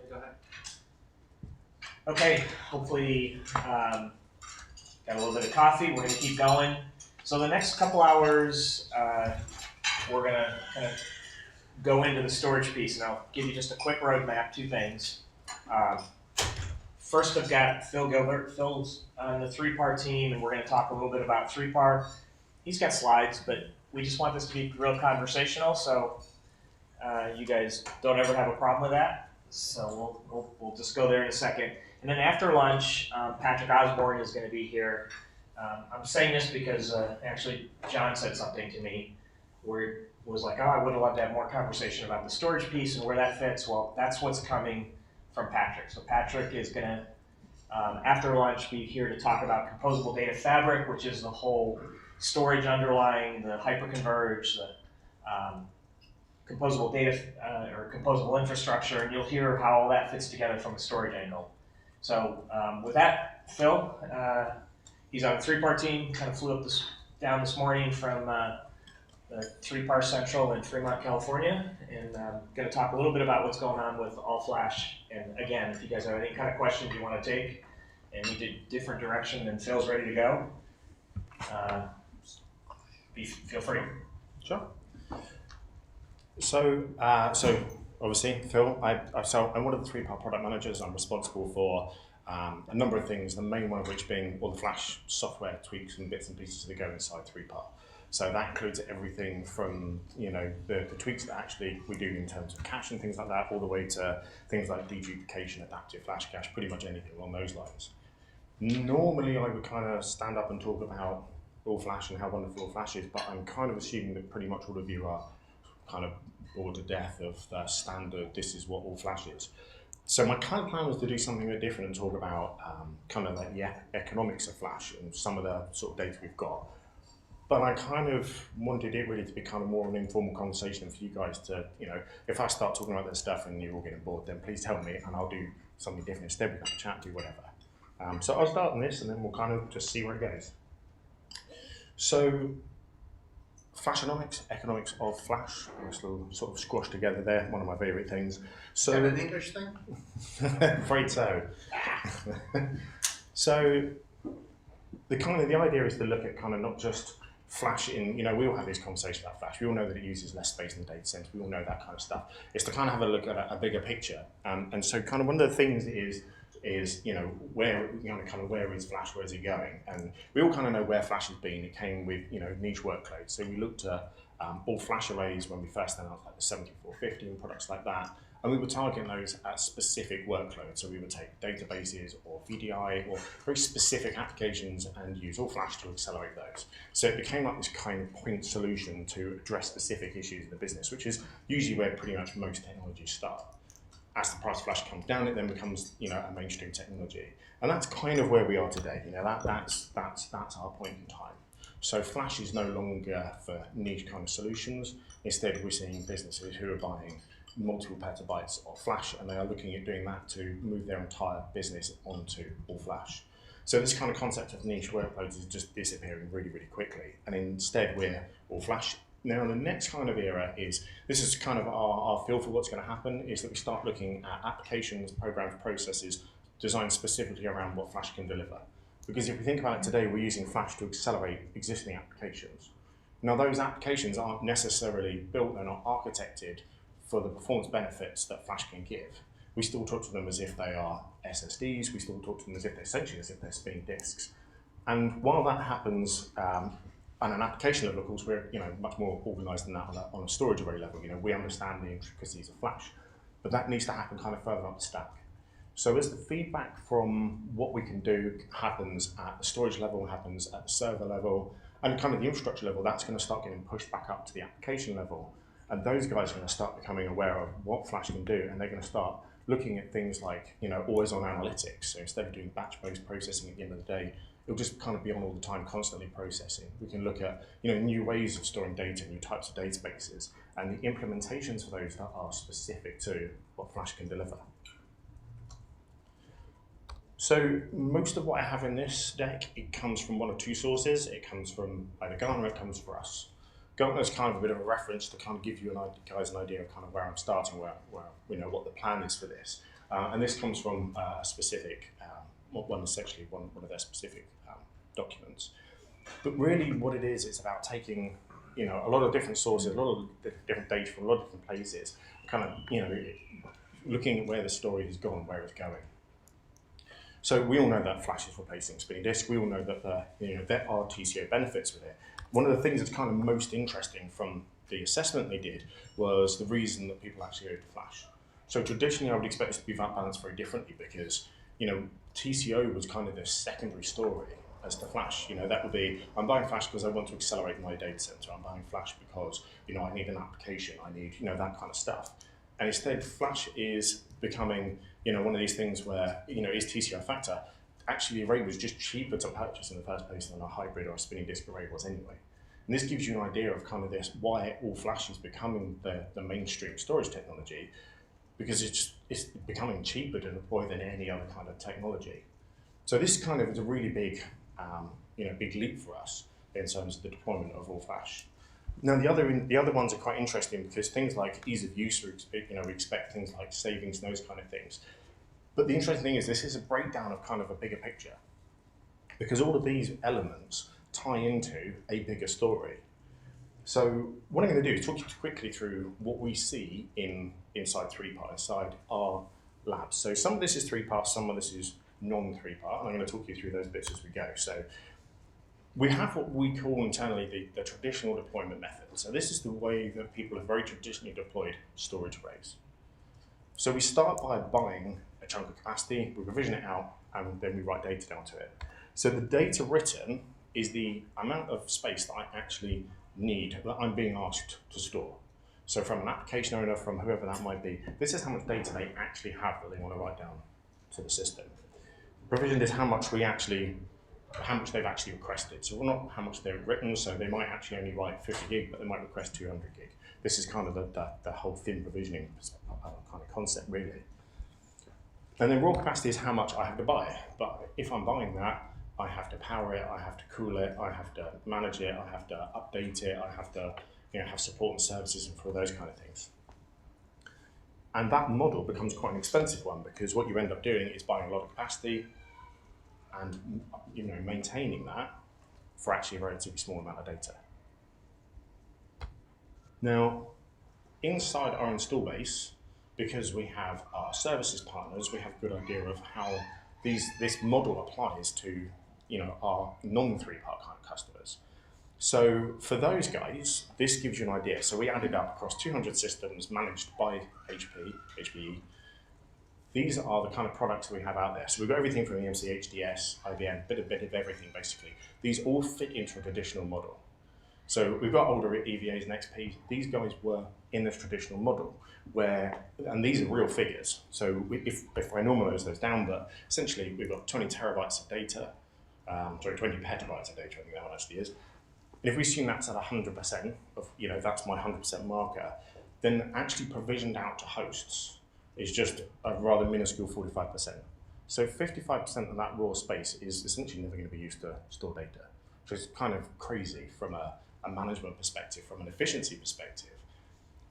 go ahead. Okay, hopefully got a little bit of coffee. We're going to keep going. So the next couple hours, we're going to kind of go into the storage piece, and I'll give you just a quick roadmap, two things. First, I've got Phill Gilbert. Phil's on the 3-par team, and we're going to talk a little bit about 3-par. He's got slides, but we just want this to be real conversational, so you guys don't ever have a problem with that. So we'll just go there in a second. And then after lunch, Patrick Osborne is going to be here. I'm saying this because actually John said something to me where it was like, oh, I would have loved to have more conversation about the storage piece and where that fits. Well, that's what's coming from Patrick. So Patrick is going to, after lunch, be here to talk about composable data fabric, which is the whole storage underlying the hyperconverged, the composable data or composable infrastructure, and you'll hear how all that fits together from a storage angle. So with that, Phill, he's on the 3-par team, kind of flew up down this morning from the 3-par Central in Fremont, California, and I'm going to talk a little bit about what's going on with All Flash. And again, if you guys have any kind of questions you want to take and need a different direction, then Phil's ready to go. Feel free. Sure. So obviously, Phill, I'm one of the 3-par product managers. I'm responsible for a number of things, the main one of which being all the Flash software tweaks and bits and pieces that go inside 3-par. So that includes everything from the tweaks that actually we do in terms of cache and things like that, all the way to things like deduplication, adaptive flash cache, pretty much anything along those lines. Normally, I would kind of stand up and talk about All Flash and how wonderful All Flash is, but I'm kind of assuming that pretty much all of you are kind of bored to death of the standard, this is what All Flash is. So my kind of plan was to do something a bit different and talk about kind of like the economics of Flash and some of the sort of data we've got. But I kind of wanted it really to be kind of more of an informal conversation for you guys to, if I start talking about this stuff and you're all getting bored, then please tell me and I'll do something different instead. We can chat, do whatever. So I'll start on this and then we'll kind of just see where it goes. So Flashonomics, economics of Flash, nice little sort of squashed together there, one of my favourite things. So, is that an English thing? Afraid so. So the idea is to look at kind of not just Flash in, we all have this conversation about Flash. We all know that it uses less space in the data center. We all know that kind of stuff. It's to kind of have a look at a bigger picture. And so kind of one of the things is where where is Flash, where is it going? And we all kind of know where Flash has been. It came with niche workloads. So we looked at all Flash arrays when we first announced like the 7450 and products like that. And we were targeting those at specific workloads. So we would take databases or VDI or very specific applications and use All Flash to accelerate those. So it became like this kind of point solution to address specific issues in the business, which is usually where pretty much most technologies start. As the price of Flash comes down, it then becomes a mainstream technology, and that's kind of where we are today. That's our point in time. So Flash is no longer for niche kind of solutions. Instead, we're seeing businesses who are buying multiple petabytes of Flash, and they are looking at doing that to move their entire business onto All Flash. So this kind of concept of niche workloads is just disappearing really, really quickly, and instead we're All Flash. Now the next kind of era this is kind of our feel for what's going to happen, is that we start looking at applications, programs, processes designed specifically around what Flash can deliver. Because if we think about it today, we're using Flash to accelerate existing applications. Now those applications aren't necessarily built and not architected for the performance benefits that Flash can give. We still talk to them as if they are SSDs, we still talk to them as if they're essentially as if they're spinning disks. And while that happens, on an application level, of course, we're much more organised than that on a storage array level. We understand the intricacies of Flash, but that needs to happen kind of further up the stack. So as the feedback from what we can do happens at the storage level, happens at the server level, and kind of the infrastructure level, that's going to start getting pushed back up to the application level. And those guys are going to start becoming aware of what Flash can do, and they're going to start looking at things like always-on analytics. So instead of doing batch-based processing at the end of the day, it'll just kind of be on all the time, constantly processing. We can look at new ways of storing data, new types of databases, and the implementations for those that are specific to what Flash can deliver. So most of what I have in this deck, it comes from one of two sources. It comes from either Gartner or it comes from us. Gartner's kind of a bit of a reference to kind of give you guys an idea of kind of where I'm starting, where what the plan is for this. And this comes from a specific, one is actually one of their specific documents. But really what it is, it's about taking, you know, a lot of different sources, a lot of different data from a lot of different places, kind of, you know, looking at where the story has gone, where it's going. So we all know that Flash is replacing spinning disk. We all know that there are TCO benefits with it. One of the things that's kind of most interesting from the assessment they did was the reason that people actually go to Flash. So traditionally, I would expect this to be balanced very differently because, you know, TCO was kind of the secondary story as to Flash. You know, that would be, I'm buying Flash because I want to accelerate my data center. I'm buying Flash because, you know, I need an application. I need, you know, that kind of stuff. And instead, Flash is becoming, you know, one of these things where, you know, is TCO a factor? Actually, the array was just cheaper to purchase in the first place than a hybrid or a spinning disk array was anyway. And this gives you an idea of kind of this, why all Flash is becoming the mainstream storage technology, because it's becoming cheaper to deploy than any other kind of technology. So this kind of is a really big, you know, big leap for us in terms of the deployment of all Flash. Now the other ones are quite interesting because things like ease of use, we expect things like savings and those kind of things. But the interesting thing is this is a breakdown of kind of a bigger picture, because all of these elements tie into a bigger story. So what I'm going to do is talk you quickly through what we see inside 3PAR, inside our labs. So some of this is 3PAR, some of this is non-3PAR, and I'm going to talk you through those bits as we go. So we have what we call internally the traditional deployment method. So this is the way that people have very traditionally deployed storage arrays. So we start by buying a chunk of capacity, we provision it out, and then we write data down to it. So the data written is the amount of space that I actually need, that I'm being asked to store. So from an application owner, from whoever that might be, this is how much data they actually have that they want to write down to the system. Provisioned is how much they've actually requested. So not how much they've written, so they might actually only write 50 gig, but they might request 200 gig. This is kind of the whole thin provisioning kind of concept, really. And then raw capacity is how much I have to buy. But if I'm buying that, I have to power it, I have to cool it, I have to manage it, I have to update it, I have to, you know, have support and services and for those kind of things. And that model becomes quite an expensive one because what you end up doing is buying a lot of capacity and, you know, maintaining that for actually a relatively small amount of data. Now, inside our install base, because we have our services partners, we have a good idea of how this model applies to, you know, our non-3PAR kind of customers. So for those guys, this gives you an idea. So we added up across 200 systems managed by HPE. These are the kind of products that we have out there. So we've got everything from EMC, HDS, IBM, bit of everything basically. These all fit into a traditional model. So we've got older EVAs and XPs. These guys were in this traditional model and these are real figures. So if I normalize those down, but essentially we've got 20 terabytes of data, 20 petabytes of data, I think that one actually is. And if we assume that's at 100% of, you know, that's my 100% marker, then actually provisioned out to hosts is just a rather minuscule 45%. So 55% of that raw space is essentially never going to be used to store data, which is kind of crazy from a management perspective, from an efficiency perspective.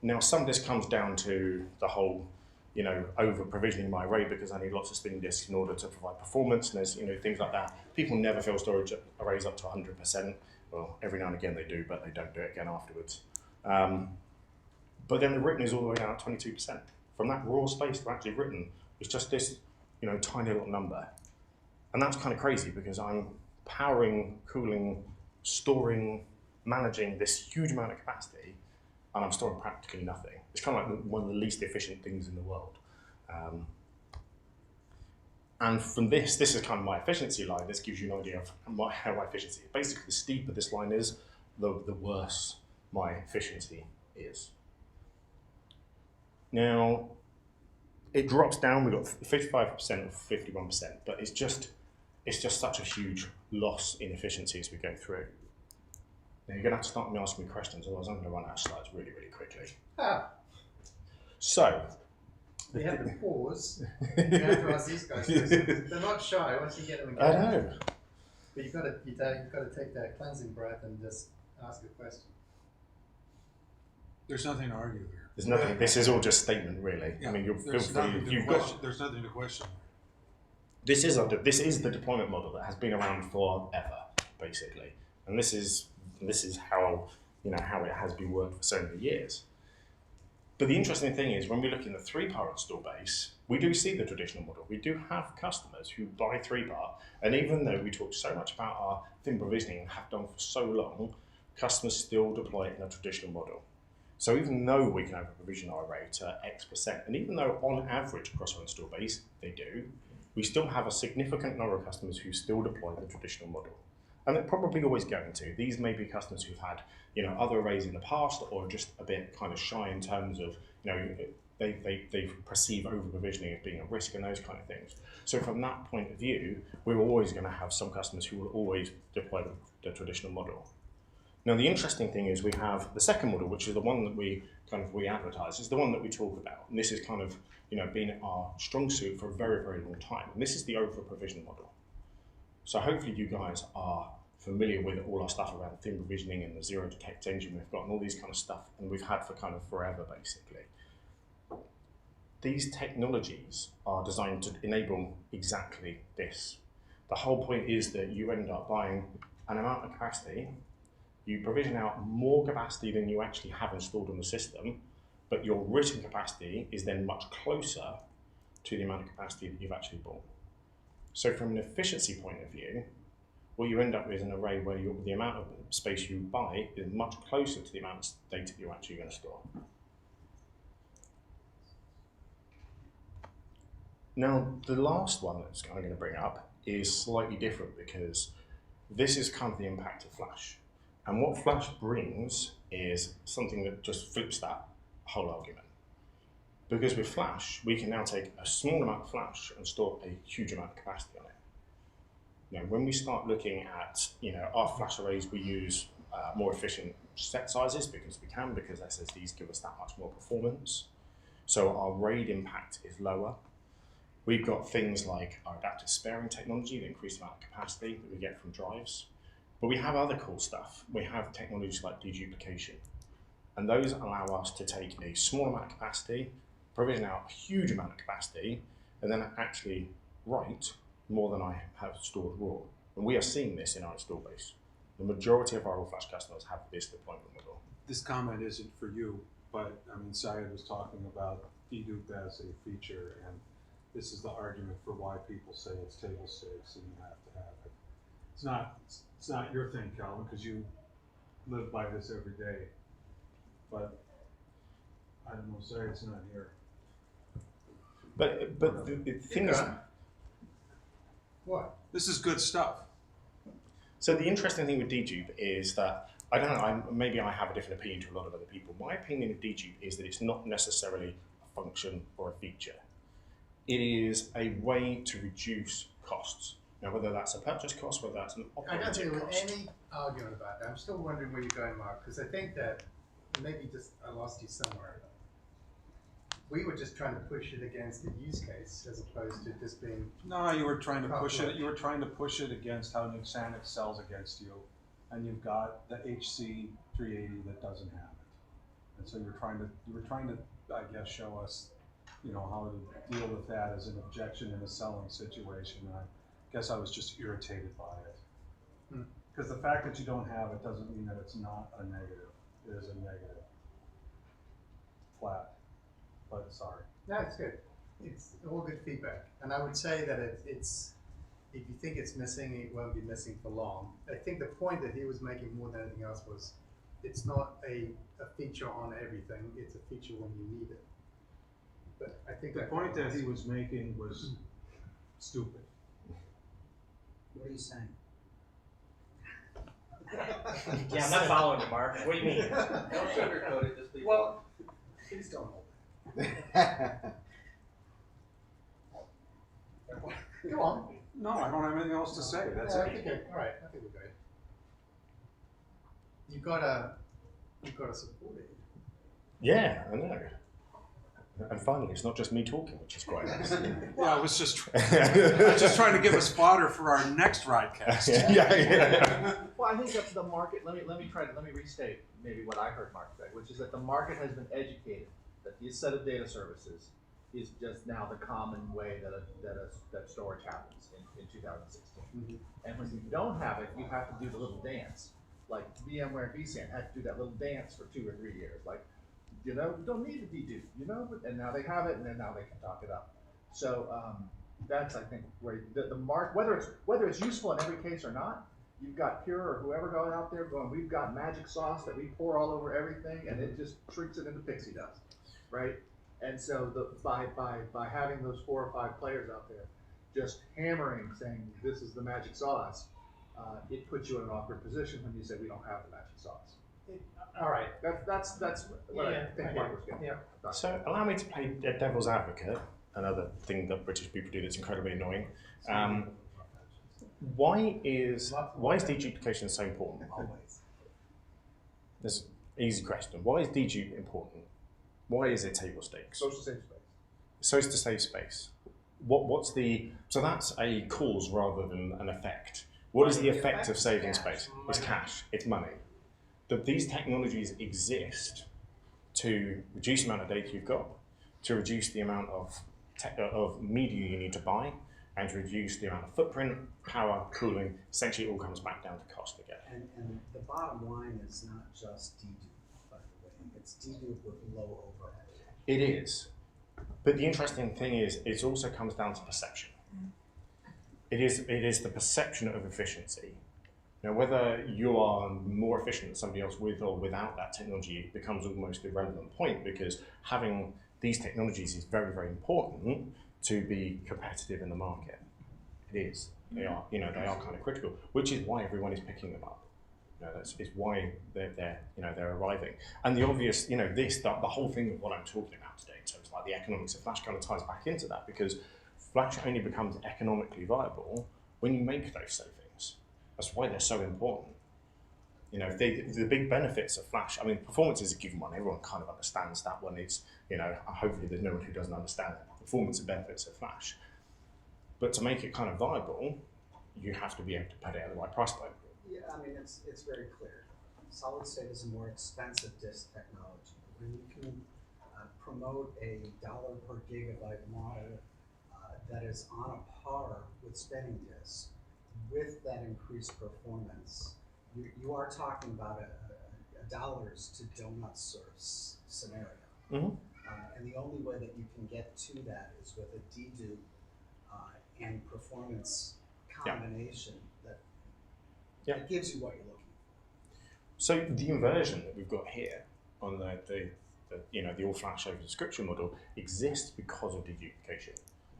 Now, some of this comes down to the whole, you know, over-provisioning my array because I need lots of spinning disks in order to provide performance, and there's, you know, things like that. People never fill storage arrays up to 100%. Well, every now and again they do, but they don't do it again afterwards. But then the written is all the way down at 22%. From that raw space to actually written, it's just this, you know, tiny little number. And that's kind of crazy because I'm powering, cooling, storing, managing this huge amount of capacity, and I'm storing practically nothing. It's kind of like one of the least efficient things in the world. And from this is kind of my efficiency line. This gives you an idea of how my efficiency is. Basically, the steeper this line is, the worse my efficiency is. Now, it drops down. We've got 55% or 51%, but it's just such a huge loss in efficiency as we go through. Now, you're going to have to start me asking me questions, otherwise I'm going to run out of slides really, really quickly. So, you have to pause. You have to ask these guys questions. They're not shy once you get them again. I know. But you've got to take that cleansing breath and just ask a question. There's nothing to argue here. There's nothing. This is all just statement, really. Yeah, I mean, feel there's free. nothing to question. There's nothing to question. This is the deployment model that has been around forever, basically, and this is how how it has been worked for so many years. But the interesting thing is, when we look in the 3-part install base, we do see the traditional model. We do have customers who buy 3-part, and even though we talk so much about our thin provisioning and have done for so long, customers still deploy it in a traditional model. So even though we can over provision our array to X%, and even though on average across our install base they do, we still have a significant number of customers who still deploy the traditional model. And they're probably always going to. These may be customers who've had other arrays in the past, or just a bit kind of shy in terms of they perceive over provisioning as being a risk and those kind of things. So from that point of view, we're always going to have some customers who will always deploy the traditional model. Now the interesting thing is we have the second model, which is the one that we advertise, is the one that we talk about, and this is kind of been our strong suit for a very, very long time. And this is the over provision model. So hopefully you guys are familiar with all our stuff around thin provisioning and the zero detect engine we've got and all these kind of stuff, and we've had for kind of forever basically. These technologies are designed to enable exactly this. The whole point is that you end up buying an amount of capacity, you provision out more capacity than you actually have installed on the system, but your written capacity is then much closer to the amount of capacity that you've actually bought. So from an efficiency point of view, what you end up with is an array where the amount of space you buy is much closer to the amount of data you're actually going to store. Now, the last one that I'm going to bring up is slightly different, because this is kind of the impact of Flash. And what Flash brings is something that just flips that whole argument. Because with Flash, we can now take a small amount of Flash and store a huge amount of capacity on it. When we start looking at our Flash arrays, we use more efficient set sizes because we can, because SSDs give us that much more performance. So our RAID impact is lower. We've got things like our adaptive sparing technology, the increased amount of capacity that we get from drives. But we have other cool stuff. We have technologies like deduplication. And those allow us to take a small amount of capacity, provision out a huge amount of capacity, and then actually write more than I have stored raw. And we are seeing this in our install base. The majority of our all-flash customers have this deployment model. This comment isn't for you, but I mean, Syed was talking about dedupe as a feature, and this is the argument for why people say it's table stakes and you have to have it. It's not your thing, Calvin, because you live by this every day. But I don't know, Syed's not here. But the thing is, what? This is good stuff. So the interesting thing with dedupe is that, I don't know, maybe I have a different opinion to a lot of other people. My opinion of dedupe is that it's not necessarily a function or a feature. It is a way to reduce costs. Now, whether that's a purchase cost, whether that's an I don't think operating there was cost. any argument about that. I'm still wondering where you're going, Mark, because I think that maybe just I lost you somewhere. We were just trying to push it against the use case as opposed to just being. No, you were trying to push it. You were trying to push it against how Nutanix sells against you, and you've got the HC 380 that doesn't have it, and so you were trying to, I guess, show us, how to deal with that as an objection in a selling situation. And I guess I was just irritated by it, because the fact that you don't have it doesn't mean that it's not a negative. It is a negative. Flat. But sorry. No, it's good. It's all good feedback. And I would say that it's if you think it's missing, it won't be missing for long. I think the point that he was making more than anything else was it's not a feature on everything, it's a feature when you need it. But I think the point that he was making was stupid. What are you saying? Yeah, I'm not following you, Mark. What do you mean? Don't sugarcoat it, just be well, please don't hold Go on. No, I don't have anything else to say. That's I it. think all right, I think we're good. You've got to support it. Yeah, I know. And finally, it's not just me talking, which is quite nice. Yeah, I was just trying to give us fodder for our next ridecast. yeah. Well, I think that's the market. Let me restate. maybe what I heard Mark say, which is that the market has been educated that this set of data services is just now the common way that storage happens in 2016. Mm-hmm. And when you don't have it, you have to do the little dance. Like VMware vSAN had to do that little dance for 2 or 3 years. Like, you know, you don't need a dedupe, you know, and now they have it, and then now they can talk it up. So that's, I think, where the mark, whether it's useful in every case or not, you've got Pure or whoever goes out there going, we've got magic sauce that we pour all over everything, and it just shrinks it into pixie dust, right? And so by having those 4 or 5 players out there just hammering, saying this is the magic sauce, it puts you in an awkward position when you say we don't have the magic sauce. All right. That's what I think Mark was getting. Yeah. So allow me to play devil's advocate, another thing that British people do that's incredibly annoying. Why is deduplication so important? Always. There's an easy question. Why is dedupe important? Why is it table stakes? Social safe space. So it's to save space. So that's a cause rather than an effect. What is the effect of saving space? It's cash, it's money. That these technologies exist to reduce the amount of data you've got, to reduce the amount of media you need to buy, and to reduce the amount of footprint, power, cooling. Essentially, it all comes back down to cost again. And the bottom line is not just dedupe, by the way. It's dedupe with low overhead. It is. But the interesting thing is, it also comes down to perception. It is the perception of efficiency. Now, whether you are more efficient than somebody else with or without that technology becomes almost an irrelevant point, because having these technologies is very, very important to be competitive in the market. It is. They are kind of critical, which is why everyone is picking them up. That's why they're arriving. And the obvious, the whole thing of what I'm talking about today, so it's like the economics of Flash kind of ties back into that, because Flash only becomes economically viable when you make those savings. That's why they're so important. The big benefits of Flash, I mean, performance is a given one. Everyone kind of understands that one. It's, hopefully there's no one who doesn't understand the performance and benefits of Flash. But to make it kind of viable, you have to be able to put it at the right price point. Yeah, I mean, it's very clear. Solid state is a more expensive disk technology. When you can promote a $1 per gigabyte model that is on a par with spinning disks, with that increased performance, you are talking about a dollars to donuts sort of scenario. Mm-hmm. And the only way that you can get to that is with a dedupe and performance combination that gives you what you're looking for. So the inversion that we've got here on the all-flash over subscription model exists because of deduplication.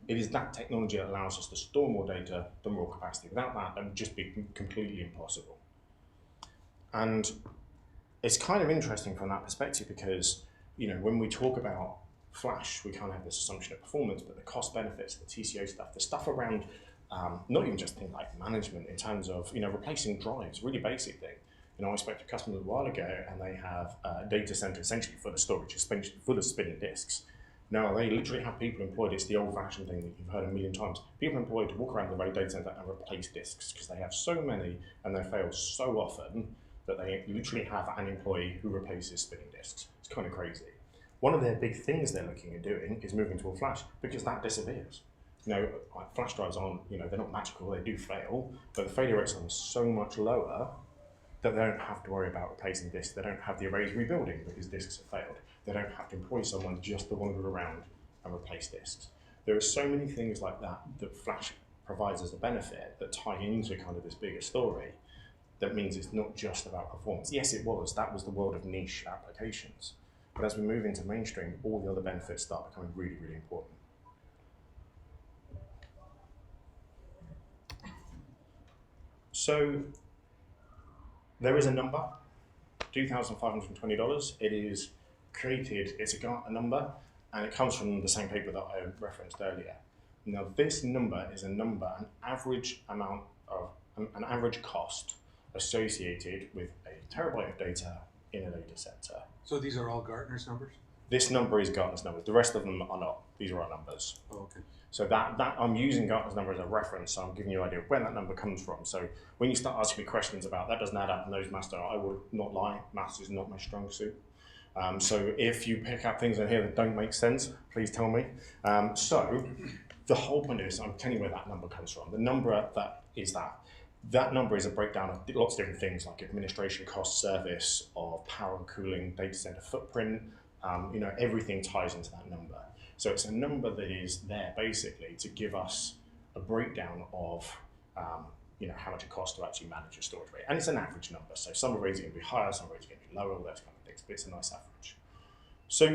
It is that technology that allows us to store more data, the more capacity. Without that, that would just be completely impossible. And it's kind of interesting from that perspective, because when we talk about Flash, we kind of have this assumption of performance, but the cost benefits, the TCO stuff, the stuff around not even just things like management in terms of replacing drives, really basic thing. I spoke to a customer a while ago, and they have a data center essentially full of storage, full of spinning disks. Now, they literally have people employed. It's the old-fashioned thing that you've heard a million times. People employed to walk around the data center and replace disks, because they have so many and they fail so often that they literally have an employee who replaces spinning disks. It's kind of crazy. One of their big things they're looking at doing is moving to a flash, because that disappears. Flash drives aren't, they're not magical, they do fail, but the failure rates are so much lower that they don't have to worry about replacing disks. They don't have the arrays rebuilding because disks have failed. They don't have to employ someone just to wander around and replace disks. There are so many things like that Flash provides as a benefit that tie into kind of this bigger story. That means it's not just about performance. Yes, it was. That was the world of niche applications. But as we move into mainstream, all the other benefits start becoming really, really important. So there is a number, $2,520. It is created, it's a Gartner number, and it comes from the same paper that I referenced earlier. Now, this number is an average cost associated with a terabyte of data in a data center. So these are all Gartner's numbers? This number is Gartner's number. The rest of them are not. These are our numbers. Oh, okay. So that I'm using Gartner's number as a reference, so I'm giving you an idea of where that number comes from. So when you start asking me questions about that doesn't add up and those maths don't, I will not lie. Maths is not my strong suit. So if you pick up things in here that don't make sense, please tell me. So the whole point is I'm telling you where that number comes from. The number that number is a breakdown of lots of different things like administration cost, service, of power and cooling, data center footprint. Everything ties into that number. So it's a number that is there basically to give us a breakdown of how much it costs to actually manage your storage rate. And it's an average number. So some arrays are going to be higher, some arrays are going to be lower, all those kind of things, but it's a nice average. So,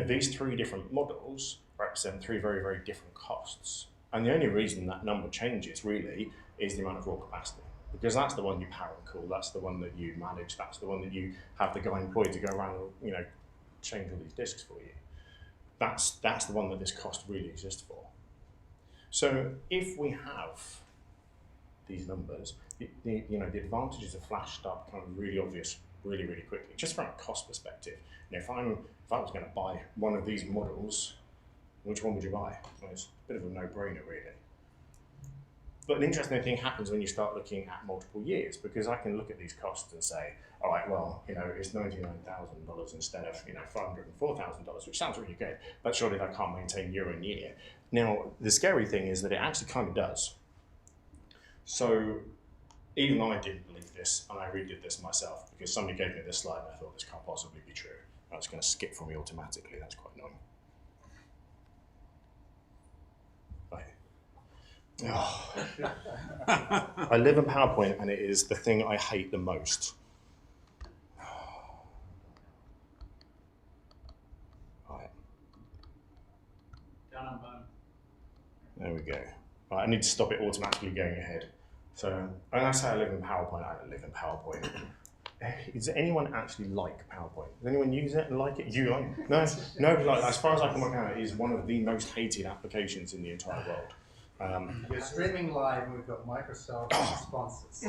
these three different models represent three very, very different costs. And the only reason that number changes really is the amount of raw capacity. Because that's the one you power and cool, that's the one that you manage, that's the one that you have the guy employed to go around and, change all these disks for you. That's the one that this cost really exists for. So if we have these numbers, the advantages of flash start becoming really obvious really, really quickly, just from a cost perspective. If I was going to buy one of these models, which one would you buy? Well, it's a bit of a no-brainer, really. But an interesting thing happens when you start looking at multiple years, because I can look at these costs and say, all right, well, it's $99,000 instead of $504,000, which sounds really good, but surely that can't maintain year on year. Now, the scary thing is that it actually kind of does. So even I didn't believe this, and I redid this myself, because somebody gave me this slide and I thought this can't possibly be true. I was going to skip for me automatically, that's quite annoying. Oh. I live in PowerPoint and it is the thing I hate the most. Right. There we go. Right, I need to stop it automatically going ahead. So when I say I live in PowerPoint, I don't live in PowerPoint. Does anyone actually like PowerPoint? Does anyone use it and like it? You like it? No, like, as far as I can work out, it is one of the most hated applications in the entire world. You're streaming live and we've got Microsoft sponsors.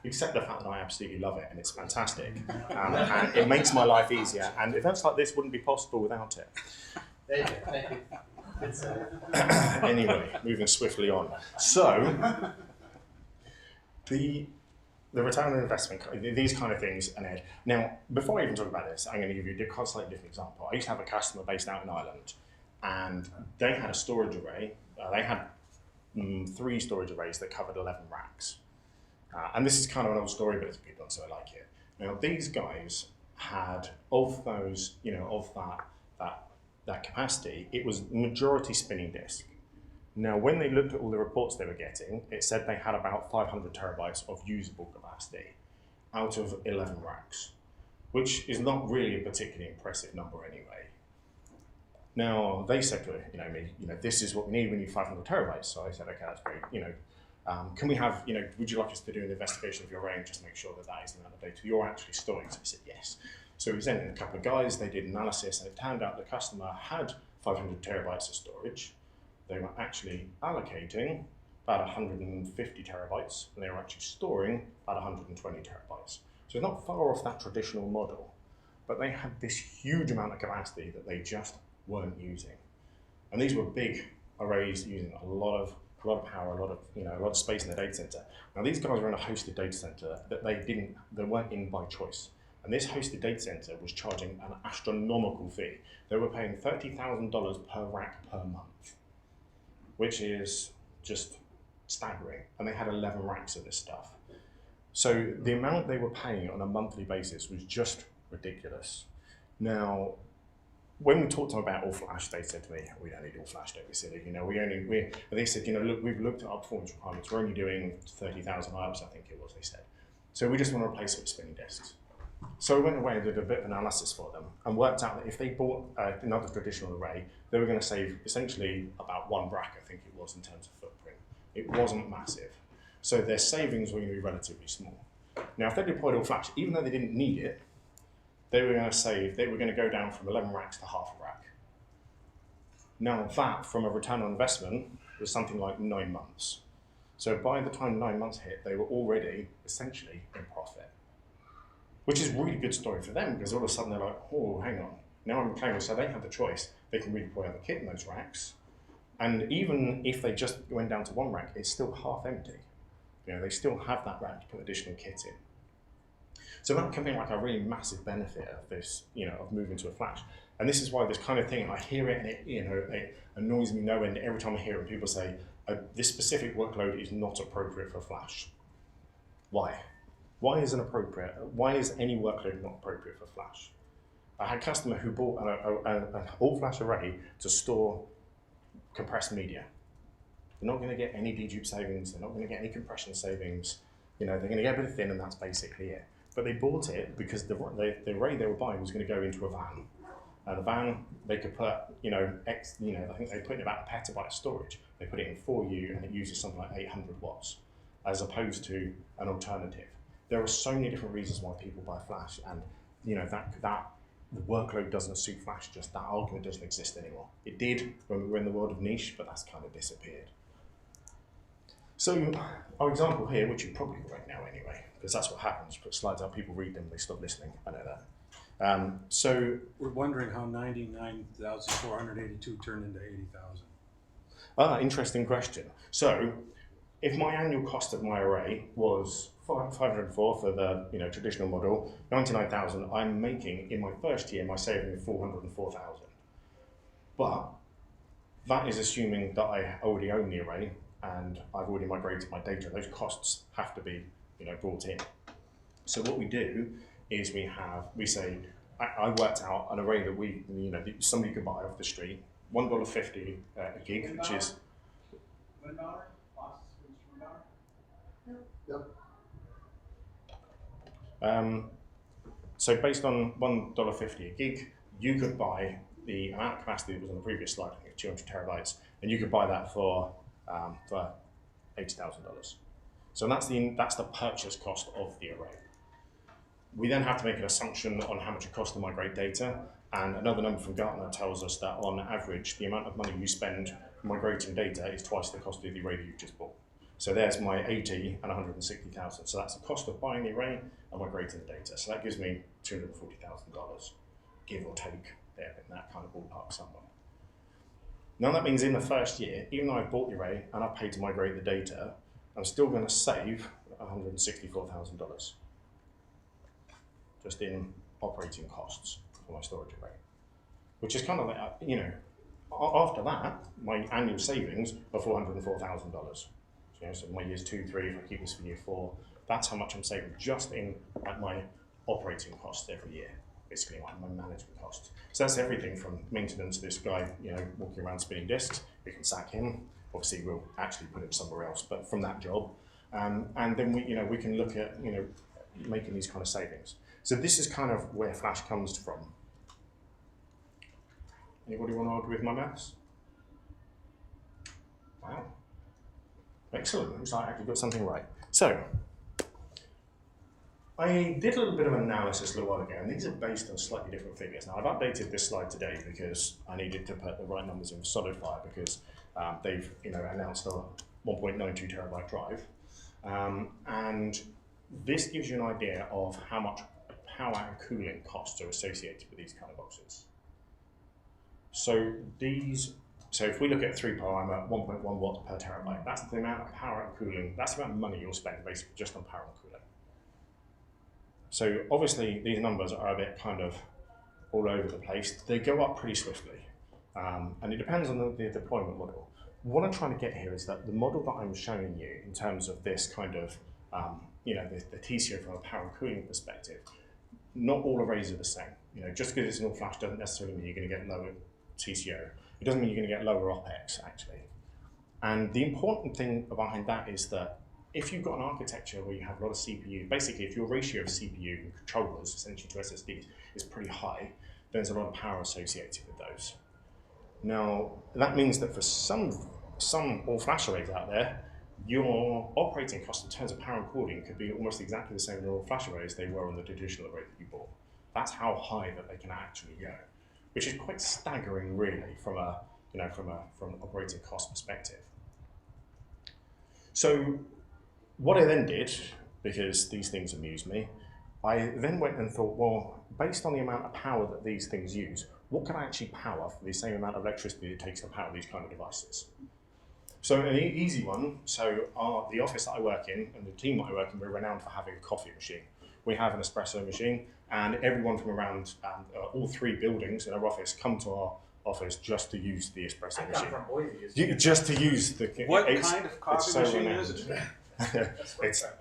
Except the fact that I absolutely love it and it's fantastic. And it makes my life easier. And events like this wouldn't be possible without it. There you go, thank you. Anyway, moving swiftly on. So, the return on investment, these kind of things, and Ed. Now, before I even talk about this, I'm going to give you a slightly different example. I used to have a customer based out in Ireland, and they had a storage array. They had 3 storage arrays that covered 11 racks. And this is kind of an old story, but it's a good one, so I like it. Now, these guys had, of those, of that capacity, it was majority spinning disk. Now, when they looked at all the reports they were getting, it said they had about 500 terabytes of usable capacity out of 11 racks, which is not really a particularly impressive number anyway. Now, they said to me, this is what we need 500 terabytes. So I said, okay, that's great. Can we have, would you like us to do an investigation of your array and just make sure that that is the amount of data you're actually storing? So I said, yes. So we sent in a couple of guys, they did analysis, and it turned out the customer had 500 terabytes of storage. They were actually allocating about 150 terabytes, and they were actually storing about 120 terabytes. So it's not far off that traditional model, but they had this huge amount of capacity that they just weren't using. And these were big arrays using a lot of power, a lot of space in the data center. Now these guys were in a hosted data center that they weren't in by choice. And this hosted data center was charging an astronomical fee. They were paying $30,000 per rack per month, which is just staggering. And they had 11 racks of this stuff. So the amount they were paying on a monthly basis was just ridiculous. Now, when we talked to them about all flash, they said to me, we don't need all flash, don't be silly. They said, look, we've looked at our performance requirements. We're only doing 30,000 IOPS, I think it was, they said. So we just want to replace it with spinning disks. So we went away and did a bit of analysis for them and worked out that if they bought another traditional array, they were going to save essentially about 1 rack, I think it was, in terms of footprint. It wasn't massive. So their savings were going to be relatively small. Now, if they deployed all flash, even though they didn't need it, they were going to go down from 11 racks to half a rack. Now that, from a return on investment, was something like 9 months. So by the time 9 months hit, they were already essentially in profit. Which is a really good story for them, because all of a sudden they're like, oh, hang on. Now I'm claiming, so they have the choice. They can redeploy other kit in those racks, and even if they just went down to one rack, it's still half empty. You know, they still have that rack to put additional kit in. So that can be like a really massive benefit of this, you know, of moving to a flash. And this is why this kind of thing, I hear it and it, you know, it annoys me no end every time I hear it. People say, this specific workload is not appropriate for flash. Why? Why isn't appropriate? Why is any workload not appropriate for flash? I had a customer who bought an all-flash array to store compressed media. They're not going to get any dedupe savings. They're not going to get any compression savings. You know, they're going to get a bit of thin, and that's basically it. But they bought it because the array they were buying was going to go into a van. And the van, they could put, you know, I think they put in about a petabyte of storage. They put it in 4U, and it uses something like 800 watts, as opposed to an alternative. There are so many different reasons why people buy flash, and you know that the workload doesn't suit flash. Just that argument doesn't exist anymore. It did when we were in the world of niche, but that's kind of disappeared. So our example here, which you probably read now anyway, because that's what happens. You put slides up, people read them, they stop listening. I know that. So We're wondering how 99,482 turned into 80,000. Interesting question. So if my annual cost of my array was 504 for the traditional model, 99,000, I'm making in my first year my saving of 404,000. But that is assuming that I already own the array and I've already migrated my data. Those costs have to be brought in. So what we do is we say I worked out an array that somebody could buy off the street, $1.50 a gig, which is $1 costs $1. So based on $1.50 a gig, you could buy the amount of capacity that was on the previous slide, I think 200 terabytes, and you could buy that for $80,000. So that's the purchase cost of the array. We then have to make an assumption on how much it costs to migrate data, and another number from Gartner tells us that on average, the amount of money you spend migrating data is twice the cost of the array that you've just bought. So there's my 80 and 160,000. So that's the cost of buying the array and migrating the data. So that gives me $240,000, give or take, there in that kind of ballpark somewhere. Now that means in the first year, even though I bought the array and I paid to migrate the data, I'm still going to save $164,000 just in operating costs for my storage array, which is kind of like, after that, my annual savings are $404,000. So my years 2, 3, if I keep this for year 4, that's how much I'm saving just in my operating costs every year, basically like my management costs. So that's everything from maintenance, this guy, walking around spinning disks, we can sack him. Obviously we'll actually put him somewhere else, but from that job. And then we can look at, making these kind of savings. So this is kind of where Flash comes from. Anybody want to argue with my maths? Wow. Excellent, looks like I actually got something right. So, I did a little bit of analysis a little while ago, and these are based on slightly different figures. Now, I've updated this slide today because I needed to put the right numbers in SolidFire because they've announced a 1.92 terabyte drive. And this gives you an idea of how much power and cooling costs are associated with these kind of boxes. So if we look at 3 power, I'm at 1.1 watts per terabyte. That's the amount of power and cooling, that's the amount of money you'll spend basically just on power and cooling. So obviously these numbers are a bit kind of all over the place. They go up pretty swiftly. And it depends on the deployment model. What I'm trying to get here is that the model that I'm showing you in terms of this kind of, the TCO from a power and cooling perspective, not all arrays are the same. Just because it's an all-flash doesn't necessarily mean you're going to get lower TCO. It doesn't mean you're going to get lower OPEX, actually. And the important thing behind that is that if you've got an architecture where you have a lot of CPU, basically if your ratio of CPU and controllers, essentially to SSDs, is pretty high, there's a lot of power associated with those. Now, that means that for some all-flash arrays out there, your operating cost in terms of power and cooling could be almost exactly the same in all-flash arrays they were on the traditional array that you bought. That's how high that they can actually go, which is quite staggering, really, from an operating cost perspective. So, what I then did, because these things amuse me, I then went and thought, well, based on the amount of power that these things use, what can I actually power for the same amount of electricity it takes to power these kind of devices? So an easy one, so the office that I work in and the team that I work in, we're renowned for having a coffee machine. We have an espresso machine, and everyone from around all 3 buildings in our office come to our office just to use the espresso machine. from Boise. Just to use the... What kind of coffee machine is it?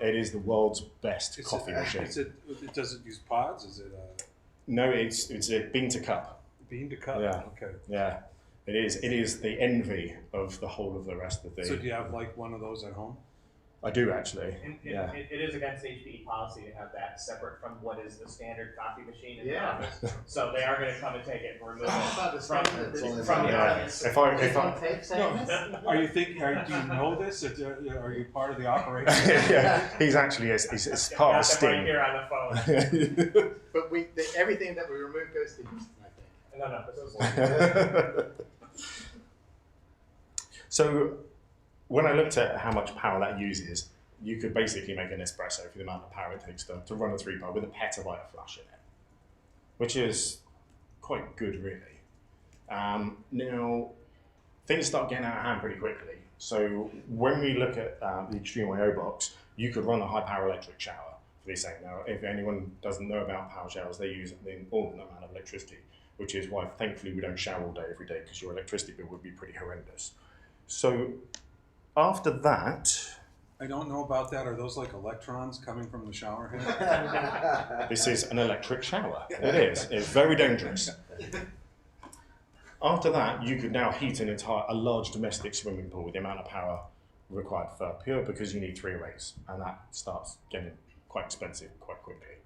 It is the world's best coffee machine. Does it use pods? Is it No, it's a bean to cup. bean to cup? Yeah. Okay. Yeah, it is. It is the envy of the whole of the rest of the... So do you have like one of those at home? I do actually. It is against HPE policy to have that separate from what is the standard coffee machine in the Yeah. office. So they are going to come and take it and remove it About the from, standard that's from the Yeah. office. If I on tape saying this? Are you thinking? Do you know this? Are you part of the operation? yeah, he's actually it's part of Got the them right sting. here on the phone. But everything that we remove goes to Houston, I think. No, this is So when I looked at how much power that uses, you could basically make an espresso for the amount of power it takes to run a 3-bar with a petabyte of flash in it, which is quite good, really. Now, things start getting out of hand pretty quickly. So when we look at the Extreme IO box, you could run a high power electric shower for these things. Now, if anyone doesn't know about power showers, they use an inordinate amount of electricity, which is why thankfully we don't shower all day every day, because your electricity bill would be pretty horrendous. So after that, I don't know about that. Are those like electrons coming from the shower head? this is an electric shower. It is. It's very dangerous. After that, you could now heat a large domestic swimming pool with the amount of power required for Pure, because you need 3 arrays, and that starts getting quite expensive quite quickly.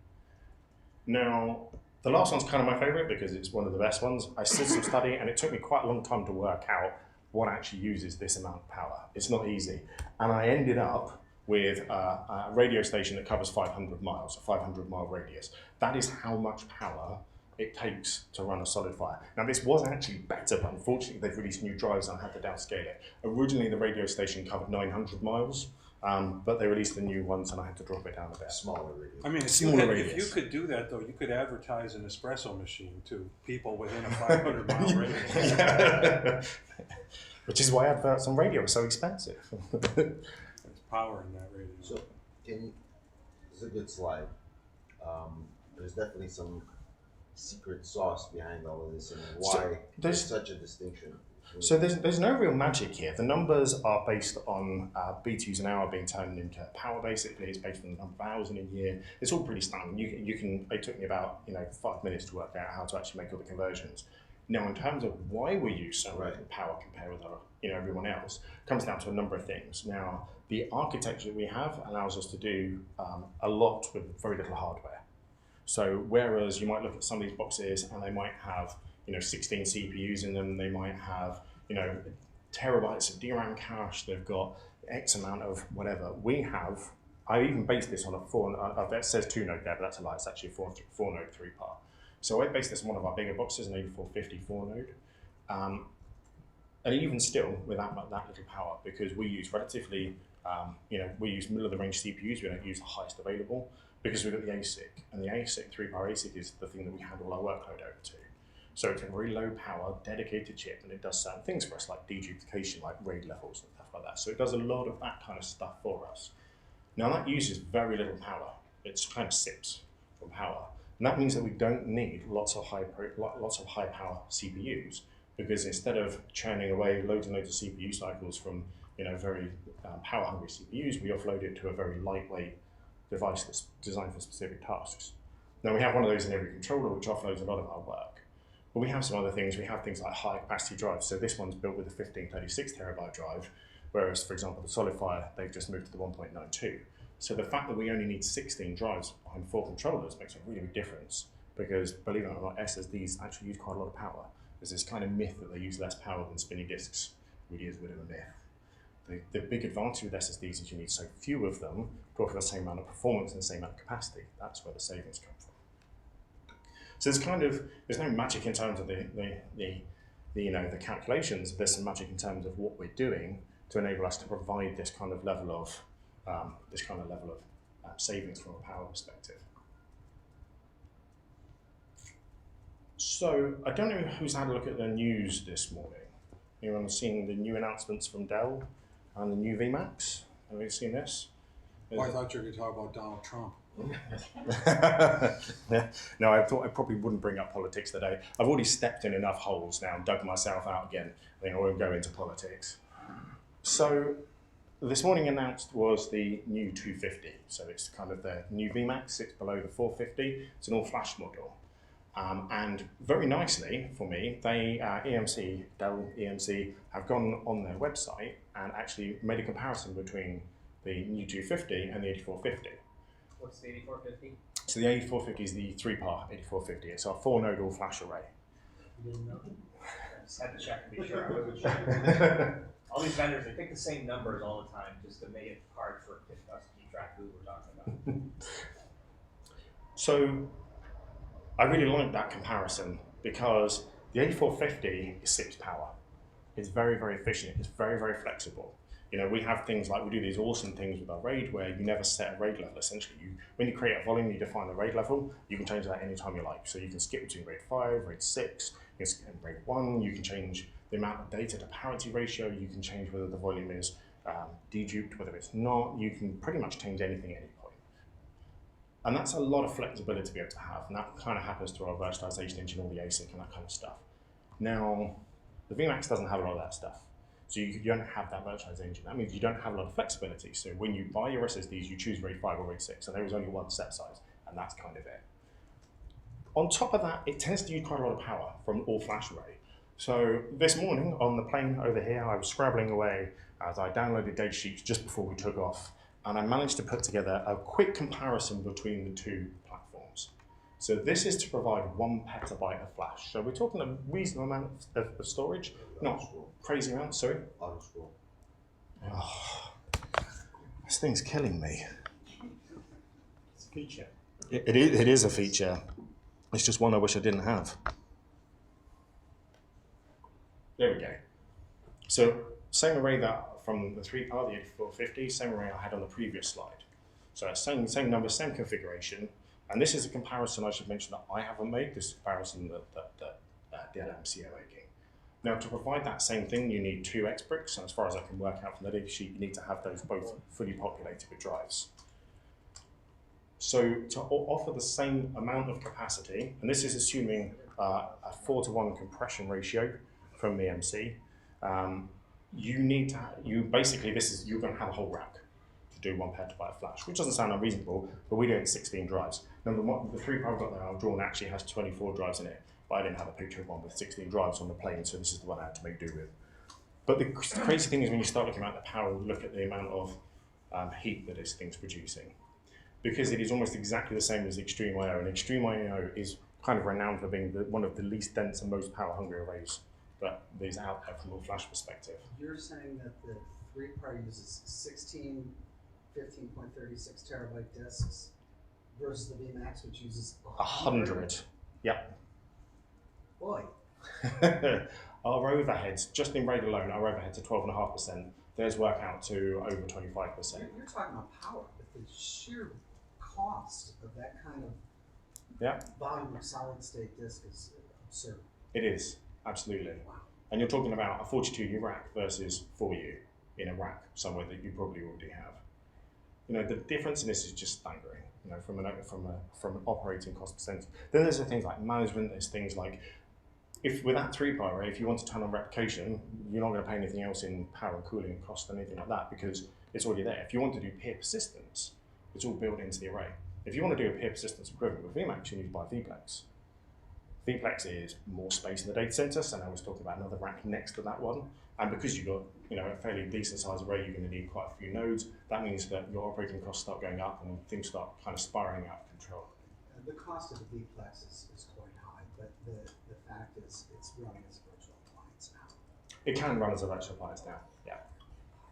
Now, the last one's kind of my favorite because it's one of the best ones. I did some study, and it took me quite a long time to work out what actually uses this amount of power. It's not easy. And I ended up with a radio station that covers 500 miles, a 500-mile radius. That is how much power it takes to run a solid fire. Now, this was actually better, but unfortunately they've released new drives and I had to downscale it. Originally, the radio station covered 900 miles, but they released the new ones and I had to drop it down a bit. Smaller radius. I mean, if you could do that though, you could advertise an espresso machine to people within a 500-mile radius. Yeah. Which is why adverts on radio are so expensive. There's power in that radio. So, this is a good slide. There's definitely some secret sauce behind all of this and why there's such a distinction. So there's no real magic here. The numbers are based on BTUs an hour being turned into power. Basically, it's based on the number of hours in a year. It's all pretty standard. You can. It took me about 5 minutes to work out how to actually make all the conversions. Now, in terms of why we use so much power compared with everyone else, it comes down to a number of things. Now, the architecture we have allows us to do a lot with very little hardware. So whereas you might look at some of these boxes and they might have 16 CPUs in them, they might have terabytes of DRAM cache, they've got X amount of whatever. I even based this on that says 2-node there, but that's a lie, it's actually a 4-node 3-part. So I based this on one of our bigger boxes, an 8450 4-node. And even still, with that little power, because we use relatively, we use middle-of-the-range CPUs, we don't use the highest available, because we've got the ASIC, and the ASIC, 3-bar ASIC is the thing that we hand all our workload over to. So it's a very low power, dedicated chip, and it does certain things for us, like deduplication, like RAID levels and stuff like that. So it does a lot of that kind of stuff for us. Now that uses very little power. It's kind of sips from power. And that means that we don't need lots of high power CPUs, because instead of churning away loads and loads of CPU cycles from very power hungry CPUs, we offload it to a very lightweight device that's designed for specific tasks. Now we have one of those in every controller, which offloads a lot of our work. But we have some other things. We have things like high capacity drives. So this one's built with a 1536 terabyte drive, whereas for example the SolidFire, they've just moved to the 1.92. So the fact that we only need 16 drives behind 4 controllers makes a really big difference, because believe it or not, SSDs actually use quite a lot of power. There's this kind of myth that they use less power than spinning disks. It really is a bit of a myth. The big advantage with SSDs is you need so few of them to offer the same amount of performance and the same amount of capacity. That's where the savings come from. So there's no magic in terms of the calculations. There's some magic in terms of what we're doing to enable us to provide this kind of level of savings from a power perspective. So I don't know who's had a look at the news this morning. Anyone seen the new announcements from Dell and the new VMAX? Have you seen this? Oh, I thought you were going to talk about Donald Trump. No, I thought I probably wouldn't bring up politics today. I've already stepped in enough holes now and dug myself out again. I think I won't go into politics. So this morning announced was the new 250. So it's kind of the new VMAX, sits below the 450. It's an all-flash model. And very nicely for me, they, Dell EMC, have gone on their website and actually made a comparison between the new 250 and the 8450. What's the 8450? So the 8450 is the 3-part 8450. It's our 4-node all-flash array. You didn't know? I just had to check to be sure. I wasn't sure. All these vendors, they pick the same numbers all the time just to make it hard for us to keep track of who we're talking about. So I really like that comparison because the 8450 is 6 power. It's very, very efficient. It's very, very flexible. You know, we have things like, we do these awesome things with our RAID where you never set a RAID level. Essentially, when you create a volume, you define the RAID level. You can change that anytime you like. So you can skip between RAID 5, RAID 6, you can skip RAID 1. You can change the amount of data to parity ratio. You can change whether the volume is deduped, whether it's not. You can pretty much change anything at any point. And that's a lot of flexibility to be able to have. And that kind of happens through our virtualization engine, all the ASIC and that kind of stuff. Now, the VMAX doesn't have a lot of that stuff. So you don't have that virtualization engine. That means you don't have a lot of flexibility. So when you buy your SSDs, you choose RAID 5 or RAID 6, and there is only one set size, and that's kind of it. On top of that, it tends to use quite a lot of power from all-flash array. So this morning on the plane over here, I was scrabbling away as I downloaded data sheets just before we took off, and I managed to put together a quick comparison between the two platforms. So this is to provide 1 petabyte of flash. So we're talking a reasonable amount of storage, not crazy amount, sorry. Oh, this thing's killing me. It's a feature. It is a feature. It's just one I wish I didn't have. There we go. So same array that from the 3-part, the 8450, same array I had on the previous slide. So same number, same configuration. And this is a comparison I should mention that I haven't made, this comparison that Dell EMC are making. Now, to provide that same thing, you need 2 X bricks, and as far as I can work out from the data sheet, you need to have those both fully populated with drives. So to offer the same amount of capacity, and this is assuming a 4:1 compression ratio from EMC, you're going to have a whole rack to do 1 petabyte of flash, which doesn't sound unreasonable, but we're doing 16 drives. Now, the 3 I've got there, I've drawn actually has 24 drives in it, but I didn't have a picture of one with 16 drives on the plane, so this is the one I had to make do with. But the crazy thing is when you start looking at the power, look at the amount of heat that this thing's producing. Because it is almost exactly the same as Extreme IO, and Extreme IO is kind of renowned for being one of the least dense and most power-hungry arrays that is out there from a flash perspective. You're saying that the 3-part uses 16 15.36 terabyte disks versus the VMAX, which uses 100. Yep. Boy. Our overheads, just in RAID alone, our overheads are 12.5%. Theirs work out to over 25%. You're talking about power, but the sheer cost of that kind of volume of solid state disk is absurd. It is, absolutely. Wow. And you're talking about a 42U rack versus 4U in a rack somewhere that you probably already have. You know, the difference in this is just staggering, you know, from an operating cost percentage. Then there's the things like management, there's things like, with that 3-part array, if you want to turn on replication, you're not going to pay anything else in power and cooling cost, anything like that, because it's already there. If you want to do peer persistence, it's all built into the array. If you want to do a peer persistence equivalent with VMAX, you need to buy vPlex. vPlex is more space in the data center, so now we're talking about another rack next to that one. And because you've got, you know, a fairly decent sized array, you're going to need quite a few nodes. That means that your operating costs start going up and things start kind of spiraling out of control. The cost of the vPlex is quite high, but the fact is it's running as a virtual appliance now. It can run as a virtual appliance now, yeah.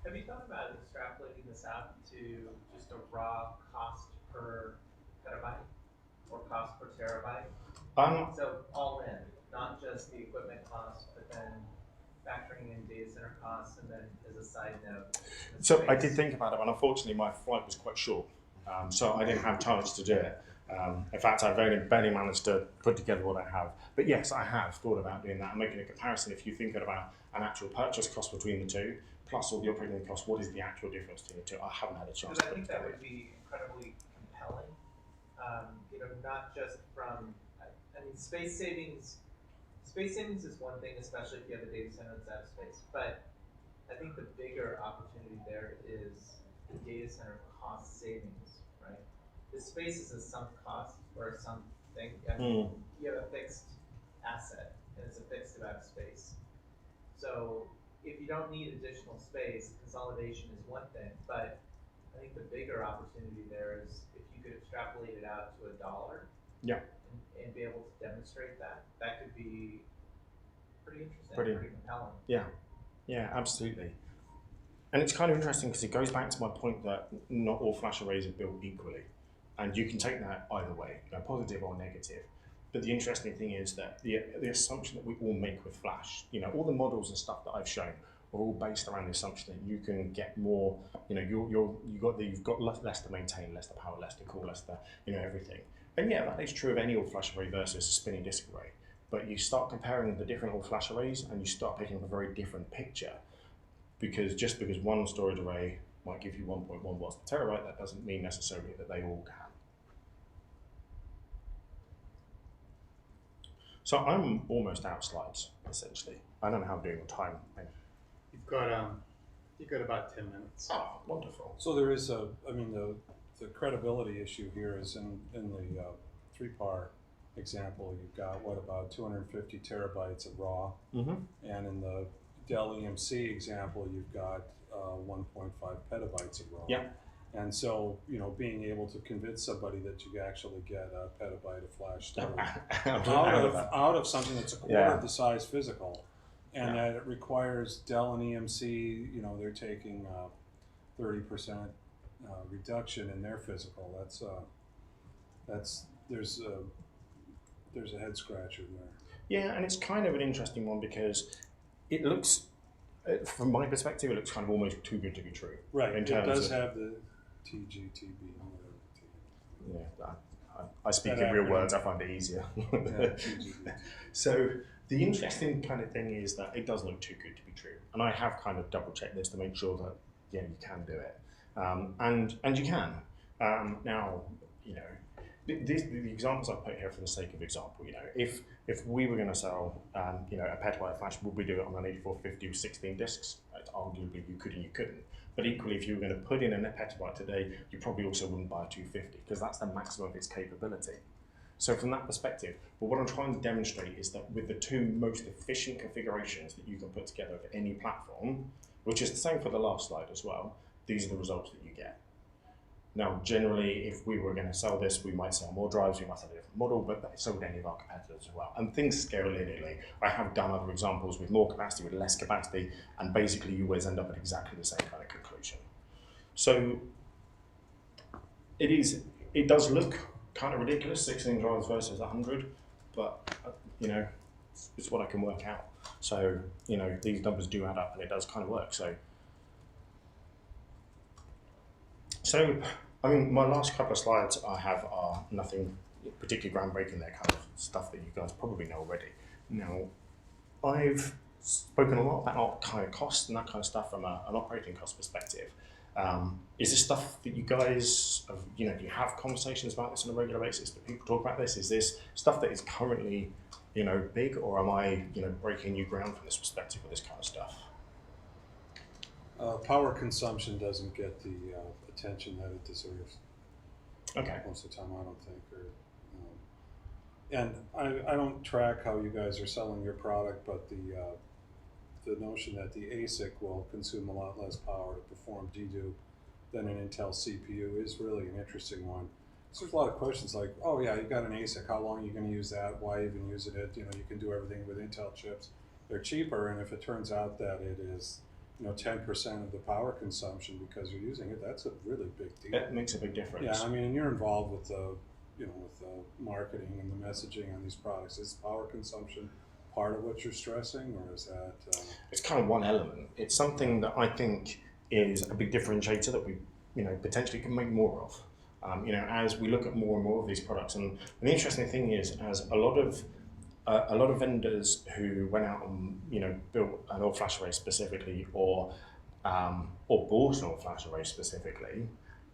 Have you thought about extrapolating this out to just a raw cost per petabyte or cost per terabyte? So all in, not just the equipment cost, but then factoring in data center costs, and then as a side note. So I did think about it, but unfortunately my flight was quite short, so I didn't have chance to do it. In fact, I've only barely managed to put together what I have. But yes, I have thought about doing that and making a comparison. If you're thinking about an actual purchase cost between the two, plus all the operating costs, what is the actual difference between the two? I haven't had a chance to I put think it that together. would be incredibly compelling. Not just from, I mean, space savings is one thing, especially if you have a data center that's out of space. But I think the bigger opportunity there is the data center cost savings, right? The space is a sunk cost or something. I mean, you have a fixed asset and it's a fixed amount of space. So if you don't need additional space, consolidation is one thing, but I think the bigger opportunity there is if you could extrapolate it out to $1 and be able to demonstrate that, that could be pretty interesting, pretty compelling. Yeah, absolutely. And it's kind of interesting because it goes back to my point that not all flash arrays are built equally. And you can take that either way, positive or negative. But the interesting thing is that the assumption that we all make with flash, all the models and stuff that I've shown are all based around the assumption that you can get more, you've got less to maintain, less to power, less to cool, less to, everything. And yeah, that is true of any all-flash array versus a spinning disk array. But you start comparing the different all-flash arrays and you start picking up a very different picture. Because just because one storage array might give you 1.1 watts per terabyte, that doesn't mean necessarily that they all can. So I'm almost out of slides, essentially. I don't know how I'm doing on time. You've got about 10 minutes. Oh, wonderful. So there is the credibility issue here is in the 3PAR example, you've got about 250 terabytes of raw, and in the Dell EMC example, you've got 1.5 petabytes of raw. Yeah. And so, being able to convince somebody that you actually get a petabyte of flash storage out of something that's a quarter of the size physical, and that it requires Dell and EMC, they're taking 30% reduction in their physical. There's a head scratcher there. Yeah, and it's kind of an interesting one because it looks, from my perspective, it looks kind of almost too good to be true. Right. It does have the TGTB. Yeah, I speak in real words. I find it easier. So the interesting kind of thing is that it does look too good to be true, and I have kind of double checked this to make sure that you can do it, and you can. Now, the examples I've put here for the sake of example, if we were going to sell, a petabyte of flash, would we do it on an 8450 with 16 disks? Arguably you could and you couldn't. But equally, if you were going to put in a petabyte today, you probably also wouldn't buy a 250 because that's the maximum of its capability. So from that perspective, but what I'm trying to demonstrate is that with the two most efficient configurations that you can put together for any platform, which is the same for the last slide as well, these are the results that you get. Now, generally, if we were going to sell this, we might sell more drives, we might sell a different model, but so would any of our competitors as well. And things scale linearly. I have done other examples with more capacity, with less capacity, and basically you always end up at exactly the same kind of conclusion. So it does look kind of ridiculous, 16 drives versus 100, but it's what I can work out. So, these numbers do add up and it does kind of work. So, I mean, my last couple of slides I have are nothing particularly groundbreaking. They're kind of stuff that you guys probably know already. Now, I've spoken a lot about kind of cost and that kind of stuff from an operating cost perspective. Is this stuff that you guys, do you have conversations about this on a regular basis? Do people talk about this? Is this stuff that is currently, big, or am I, breaking new ground from this perspective with this kind of stuff? Power consumption doesn't get the attention that it deserves. Okay. Most of the time, I don't think. And I don't track how you guys are selling your product, but the notion that the ASIC will consume a lot less power to perform dedupe than an Intel CPU is really an interesting one. So there's a lot of questions like, oh yeah, you got an ASIC, how long are you going to use that? Why even using it? You can do everything with Intel chips. They're cheaper, and if it turns out that it is 10% of the power consumption because you're using it, that's a really big deal. It makes a big difference. Yeah, I mean, and you're involved with the, with the marketing and the messaging on these products. Is power consumption part of what you're stressing, or is that? It's kind of one element. It's something that I think is a big differentiator that we, potentially can make more of. You know, as we look at more and more of these products, and the interesting thing is, as a lot of vendors who went out and, you know, built an all-flash array specifically, or bought an all-flash array specifically,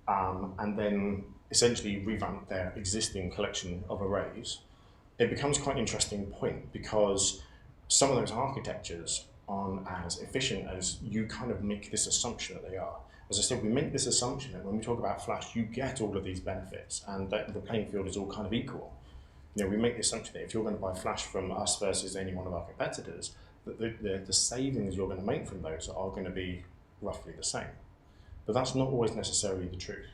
and then essentially revamped their existing collection of arrays, it becomes quite an interesting point, because some of those architectures aren't as efficient as you kind of make this assumption that they are. As I said, we make this assumption that when we talk about flash, you get all of these benefits and that the playing field is all kind of equal. You know, we make the assumption that if you're going to buy flash from us versus any one of our competitors, that the savings you're going to make from those are going to be roughly the same. But that's not always necessarily the truth.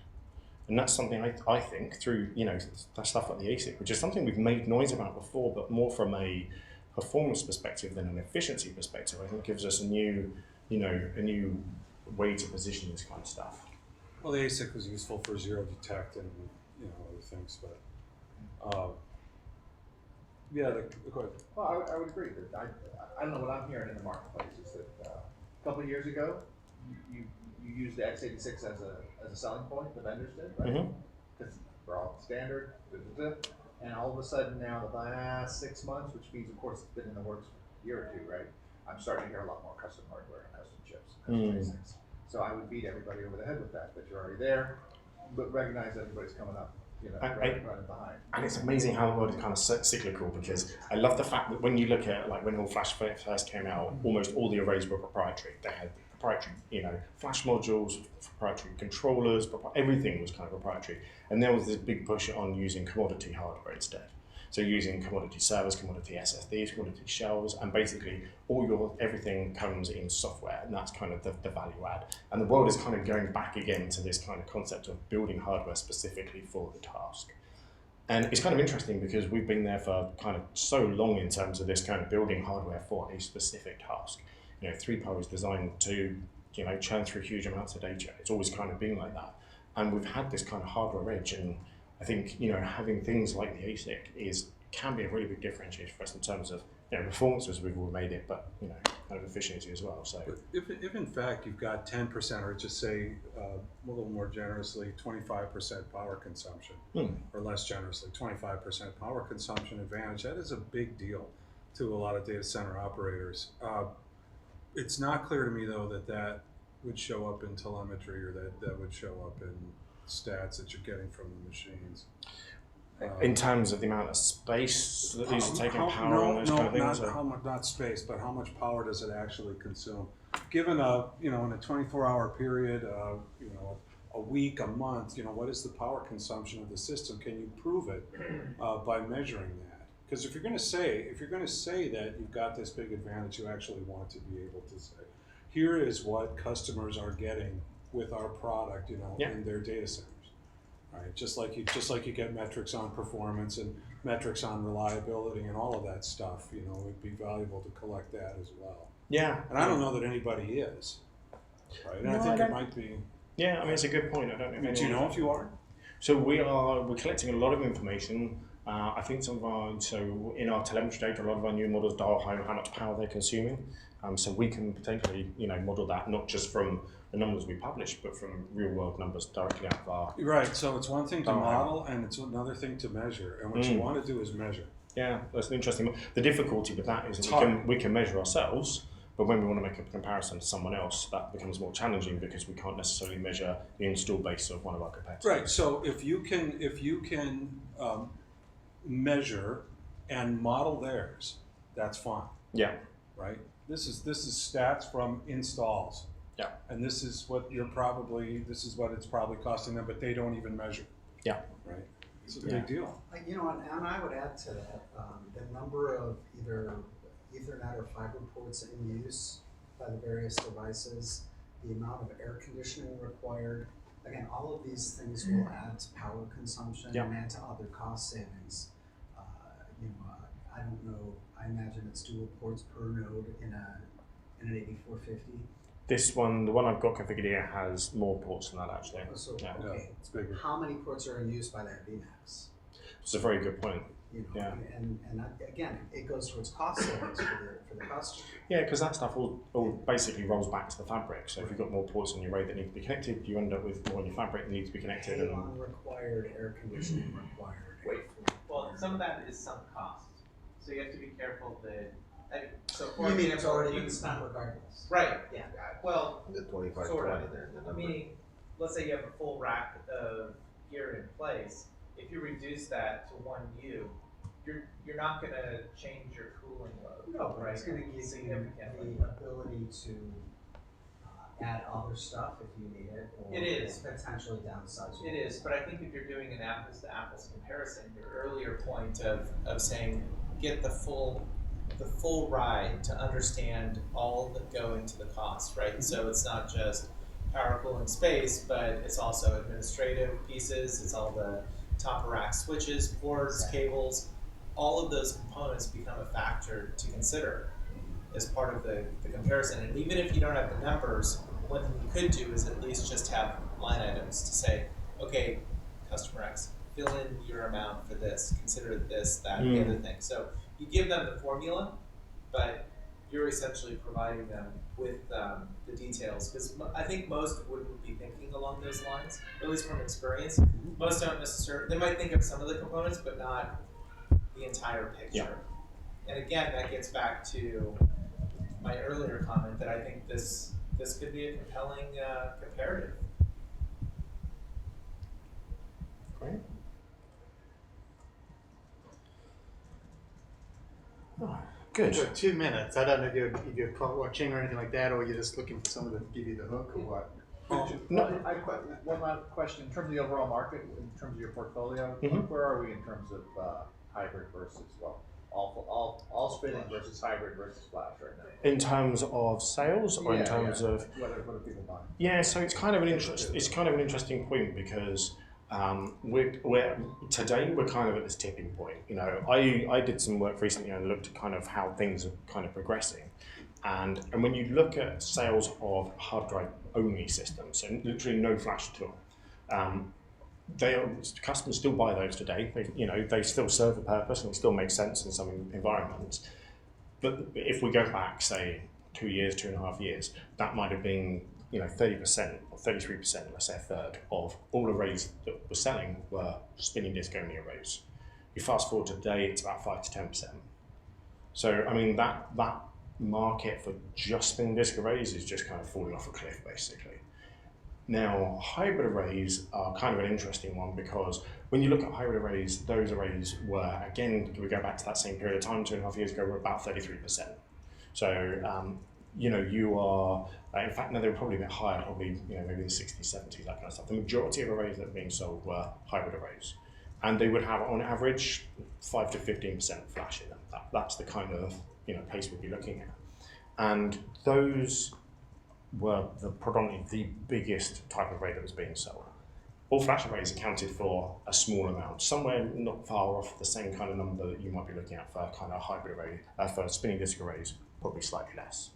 And that's something I think through, you know, that stuff like the ASIC, which is something we've made noise about before, but more from a performance perspective than an efficiency perspective, I think gives us a new way to position this kind of stuff. Well, the ASIC was useful for zero detect and, you know, other things, but yeah, go ahead. Well, I would agree that I don't know what I'm hearing in the marketplace is that a couple of years ago, you used the x86 as a selling point, the vendors did, right? Because we're all standard, and all of a sudden now the last 6 months, which means of course it's been in the works for a year or two, right? I'm starting to hear a lot more custom hardware and custom chips, custom ASICs. So I would beat everybody over the head with that you're already there, but recognize everybody's coming up. You know, running behind. And it's amazing how the world is kind of cyclical, because I love the fact that when you look at, like, when all flash first came out, almost all the arrays were proprietary. They had proprietary, you know, flash modules, proprietary controllers, everything was kind of proprietary. And there was this big push on using commodity hardware instead. So using commodity servers, commodity SSDs, commodity shells, and basically everything comes in software, and that's kind of the value add. And the world is kind of going back again to this kind of concept of building hardware specifically for the task. And it's kind of interesting because we've been there for kind of so long in terms of this kind of building hardware for a specific task. You know, 3PAR is designed to, you know, churn through huge amounts of data. It's always kind of been like that. And we've had this kind of hardware edge, and I think, you know, having things like the ASIC can be a really big differentiator for us in terms of, you know, performance as we've all made it, but, you know, kind of efficiency as well. So if in fact you've got 10%, or just say a little more generously 25% power consumption, or less generously 25% power consumption advantage, that is a big deal to a lot of data center operators. It's not clear to me though that would show up in telemetry, or that would show up in stats that you're getting from the machines. In terms of the amount of space that these are taking power on those kind of things? Not space, but how much power does it actually consume? Given a, you know, in a 24-hour period, you know, a week, a month, you know, what is the power consumption of the system? Can you prove it by measuring that? Because if you're going to say that you've got this big advantage, you actually want to be able to say, here is what customers are getting with our product, you know, in their data centers. Right, just like you get metrics on performance and metrics on reliability and all of that stuff, you know, it'd be valuable to collect that as well. Yeah. And I don't know that anybody is. Right. And no, I think it might be. Yeah, I mean, it's a good point. I don't know. Do you know if you are? So we're collecting a lot of information. I think in our telemetry data, a lot of our new models dial how much power they're consuming. So we can potentially, you know, model that not just from the numbers we publish, but from real world numbers directly out of our. Right. So it's one thing to model, and it's another thing to measure. And what you want to do is measure. Yeah, that's an interesting. The difficulty with that is that we can measure ourselves, but when we want to make a comparison to someone else, that becomes more challenging because we can't necessarily measure the install base of one of our competitors. Right. So if you can measure and model theirs, that's fine. Yeah. Right. This is stats from installs. Yeah. And this is what it's probably costing them, but they don't even measure. Yeah. Right. It's a big deal. You know, and I would add to that the number of either Ethernet or fiber ports in use by the various devices, the amount of air conditioning required. Again, all of these things will add to power consumption and add to other cost savings. You know, I don't know. I imagine it's dual ports per node in an 8450. This one, the one I've got configured here, has more ports than that actually. So, yeah. okay. It's bigger. How many ports are in use by that VMAX? It's a very good point. You know, Yeah. and again, it goes towards cost savings for the customer. Yeah, because that stuff all basically rolls back to the fabric. So if you've got more ports on your array that need to be connected, you end up with more on your fabric that needs to be connected. Halon required, air conditioning required. Well, some of that is sunk cost, so you have to be careful that. So for You mean example, it's already been spent regardless? Right. Yeah. Well, The 25, sort 20 of. there, the number. Meaning, let's say you have a full rack of gear in place. If you reduce that to 1U, you're not going to change your cooling load. No, but right? it's going to give you significantly. the ability to add other stuff if you need it. Or It is. potentially downsize. It is, but I think if you're doing an apples to apples comparison, your earlier point of saying get the full ride to understand all that go into the cost, right? So it's not just power, cooling, space, but it's also administrative pieces. It's all the top of rack switches, ports, cables. All of those components become a factor to consider as part of the comparison. And even if you don't have the numbers, what you could do is at least just have line items to say, okay, customer X, fill in your amount for this, consider this, that, the other thing. So you give them the formula, but you're essentially providing them with the details. Because I think most wouldn't be thinking along those lines, at least from experience. Most don't necessarily, they might think of some of the components, but not the entire picture. Yeah. And again, that gets back to my earlier comment that I think this could be a compelling comparative. Great. Oh, good. So 2 minutes. I don't know if you're clock watching or anything like that, or you're just looking for someone to give you the hook or what. One last question. In terms of the overall market, in terms of your portfolio, where are we in terms of hybrid versus, all spinning versus hybrid versus flash right now? In terms of sales, or in terms of what are people buying? Yeah, so it's kind of an interesting point because today we're kind of at this tipping point. You know, I did some work recently and looked at kind of how things are kind of progressing, and when you look at sales of hard drive only systems, so literally no flash at all, customers still buy those today. They still serve a purpose and it still makes sense in some environments. But if we go back, say 2 years, 2.5 years, that might have been 30% or 33%, let's say a third of all arrays that were selling were spinning disk only arrays. You fast forward to today, it's about 5 to 10%. So I mean that market for just spinning disk arrays is just kind of falling off a cliff basically. Now, hybrid arrays are kind of an interesting one because when you look at hybrid arrays, those arrays were, again, we go back to that same period of time, 2.5 years ago, were about 33%. So, you are, in fact, no, they were probably a bit higher, probably, maybe the 60s, 70s, that kind of stuff. The majority of arrays that are being sold were hybrid arrays. And they would have, on average, 5 to 15% flash in them. That's the kind of, pace we'd be looking at. And those were predominantly the biggest type of array that was being sold. All flash arrays accounted for a small amount, somewhere not far off the same kind of number that you might be looking at for kind of hybrid array, for spinning disk arrays, probably slightly less.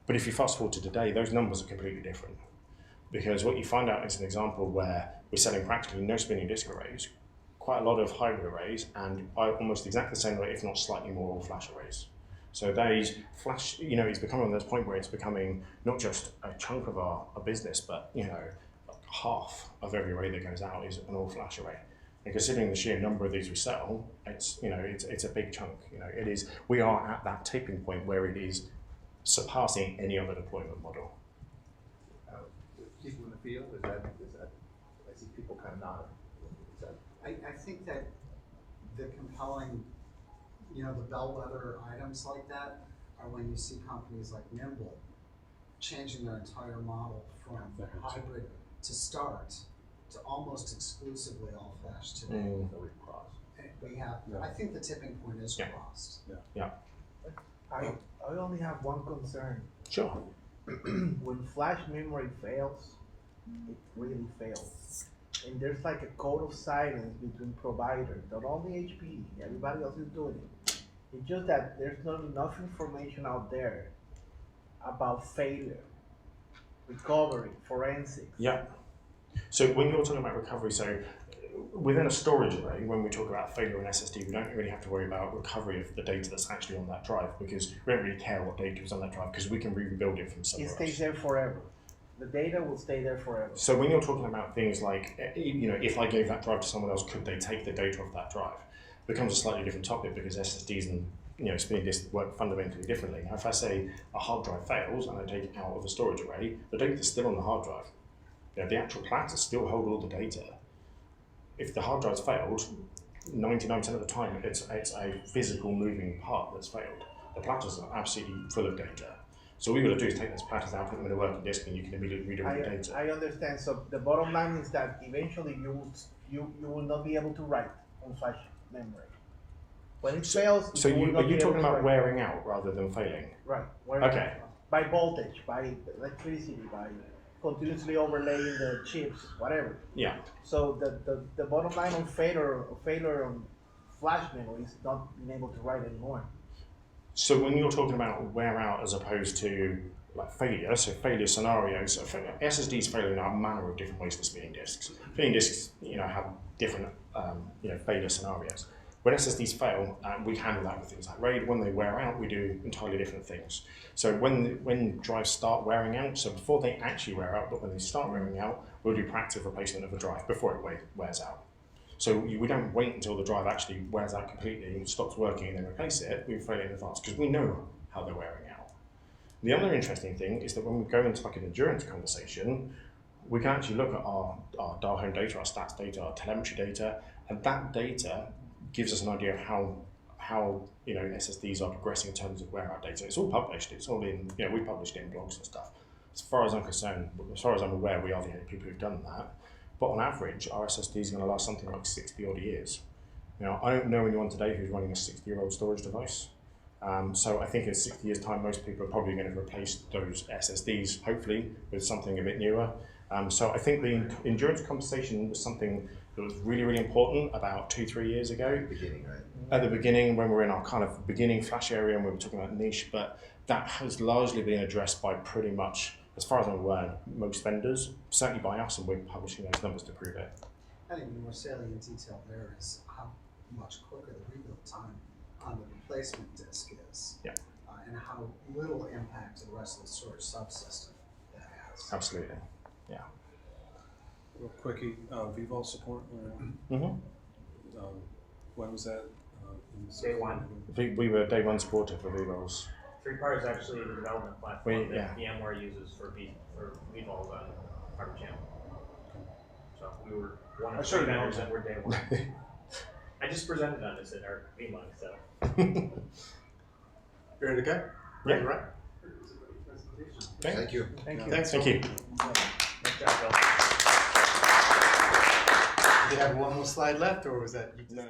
But if you fast forward to today, those numbers are completely different. Because what you find out is an example where we're selling practically no spinning disk arrays, quite a lot of hybrid arrays, and almost exactly the same rate, if not slightly more, all flash arrays. So those flash, it's becoming this point where it's becoming not just a chunk of our business, but half of every array that goes out is an all flash array. And considering the sheer number of these we sell, it's a big chunk. It is. We are at that tipping point where it is surpassing any other deployment model. People in the field, is that I see people kind of nodding. I think that the compelling, the bellwether items like that are when you see companies like Nimble changing their entire model from hybrid to start to almost exclusively all flash today. We have, I think the tipping point is crossed. Yeah. I only have one concern. Sure. When flash memory fails, it really fails. And there's like a code of silence between providers, not only HPE, everybody else is doing it. It's just that there's not enough information out there about failure, recovery, forensics. Yeah. So when you're talking about recovery, so within a storage array, when we talk about failure in SSD, we don't really have to worry about recovery of the data that's actually on that drive, because we don't really care what data is on that drive, because we can rebuild it from somewhere else. It stays there forever. The data will stay there forever. So when you're talking about things like, if I gave that drive to someone else, could they take the data off that drive? It becomes a slightly different topic, because SSDs and spinning disks work fundamentally differently. Now, if I say a hard drive fails and I take it out of the storage array, the data is still on the hard drive. The actual platters still hold all the data. If the hard drive's failed, 99% of the time it's a physical moving part that's failed. The platters are absolutely full of data. So all we got to do is take those platters out, put them in a working disk, and you can immediately redirect the data. I understand. So the bottom line is that eventually you will not be able to write on flash memory. When it fails, so are you talking about wearing out rather than failing? Right. Okay. By voltage, by electricity, by continuously overlaying the chips, whatever. Yeah. So the bottom line on failure on flash memory is not being able to write anymore. So when you're talking about wear out as opposed to like failure, so failure scenarios, SSDs fail in a manner of different ways to spinning disks. Spinning disks, have different, failure scenarios. When SSDs fail, we handle that with things like RAID. When they wear out, we do entirely different things. So when drives start wearing out, so before they actually wear out, but when they start wearing out, we'll do proactive replacement of a drive before it wears out. So we don't wait until the drive actually wears out completely and stops working and then replace it. We fail in advance because we know how they're wearing out. The other interesting thing is that when we go into like an endurance conversation, we can actually look at our dial home data, our stats data, our telemetry data, and that data gives us an idea of how SSDs are progressing in terms of wear out data. It's all published. It's all in, we published it in blogs and stuff. As far as I'm concerned, as far as I'm aware, we are the only people who've done that. But on average, our SSD is going to last something like 60 odd years. Now, I don't know anyone today who's running a 60-year-old storage device. So I think in 60 years' time, most people are probably going to replace those SSDs, hopefully, with something a bit newer. So I think the endurance conversation was something that was really, really important about 2-3 years ago. At the beginning, right? At the beginning, when we were in our kind of beginning flash area and we were talking about niche, but that has largely been addressed by pretty much, as far as I'm aware, most vendors, certainly by us, and we're publishing those numbers to prove it. I think the more salient detail there is how much quicker the rebuild time on the replacement disk is. Yeah. And how little impact to the rest of the storage subsystem that has. Absolutely, yeah. Real quickie, VVol support. When was that? Day one. We were day one supporter for VVol's. 3PAR is actually the development platform that yeah. VMware uses for VVol's Fiber Channel. So we were one of the vendors that were day one. I just presented on this at our VMUG, so. You ready to go? Yeah. Right. Okay. Thank you. Thank you. Thanks. Thank you. Nice job, Phil. Do you have one more slide left, or was that? No.